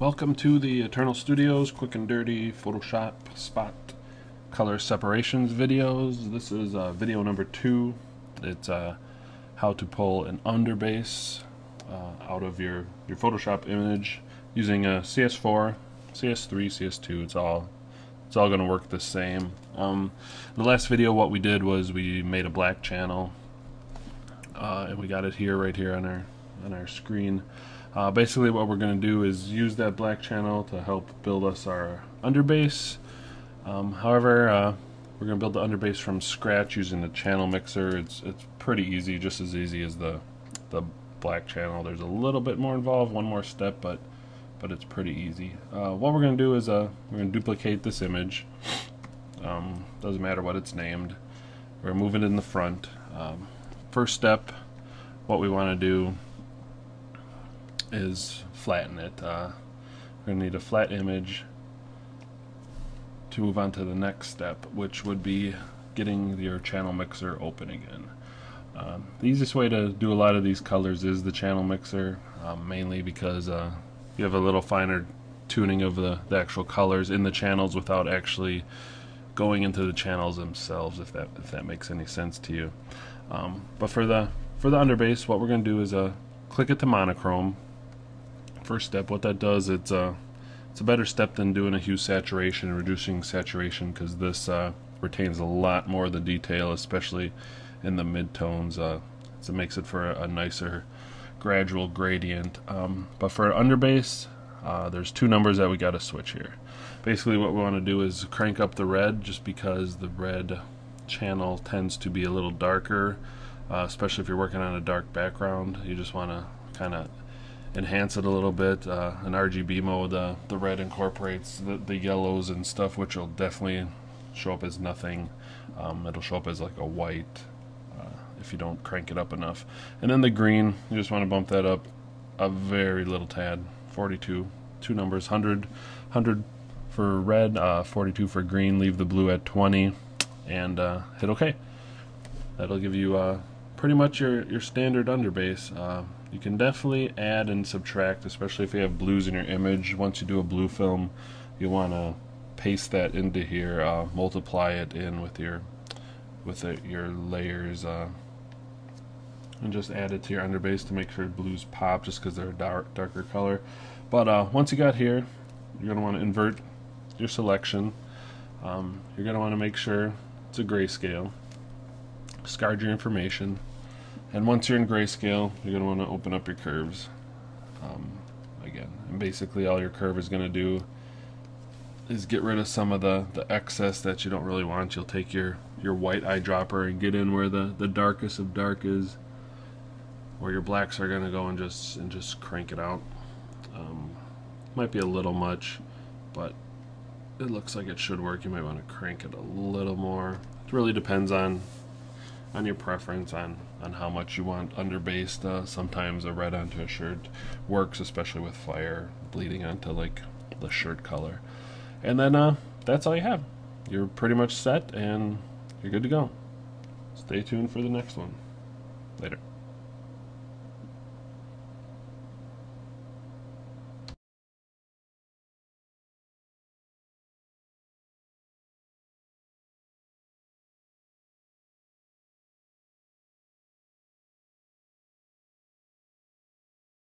Welcome to the Eternyl Studios quick and dirty Photoshop spot color separations videos. This is video number 2. It's how to pull an underbase out of your Photoshop image using a CS4, CS3, CS2. It's all going to work the same. The last video, what we did was we made a black channel, and we got it here, right here on our screen. Basically what we're going to do is use that black channel to help build us our underbase. However, we're going to build the underbase from scratch using the channel mixer. It's pretty easy, just as easy as the black channel. There's a little bit more involved, one more step, but it's pretty easy. What we're going to do is we're going to duplicate this image. Doesn't matter what it's named. We're going to move it in the front. First step, what we want to do is flatten it. We're going to need a flat image to move on to the next step, which would be getting your channel mixer open again. The easiest way to do a lot of these colors is the channel mixer, mainly because you have a little finer tuning of the actual colors in the channels without actually going into the channels themselves, if that makes any sense to you. But for the underbase, what we're going to do is click it to monochrome. First step, what that does, it's a better step than doing a hue saturation, reducing saturation, because this retains a lot more of the detail, especially in the midtones. So it makes it for a nicer gradual gradient. But for underbase, there's 2 numbers that we got to switch here. Basically what we want to do is crank up the red, just because the red channel tends to be a little darker, especially if you're working on a dark background. You just want to kind of enhance it a little bit. In RGB mode, the red incorporates the yellows and stuff, which will definitely show up as nothing. It'll show up as like a white if you don't crank it up enough. And then the green, you just want to bump that up a very little tad. 42, 2 numbers, 100 for red, 42 for green. Leave the blue at 20 and hit OK. That'll give you pretty much your standard underbase. You can definitely add and subtract, especially if you have blues in your image. Once you do a blue film, you want to paste that into here, multiply it in with your layers, and just add it to your underbase to make sure blues pop, just because they're a darker color. But once you got here, you're going to want to invert your selection. You're going to want to make sure it's a grayscale. Discard your information. And once you're in grayscale, you're going to want to open up your curves again. And basically all your curve is going to do is get rid of some of the excess that you don't really want. You'll take your white eyedropper and get in where the darkest of dark is, where your blacks are going to go, and just crank it out. Might be a little much, but it looks like it should work. You might want to crank it a little more. It really depends on your preference on how much you want underbased. Sometimes a red onto a shirt works, especially with fire bleeding onto like the shirt color. And then that's all you have. You're pretty much set and you're good to go. Stay tuned for the next one. Later.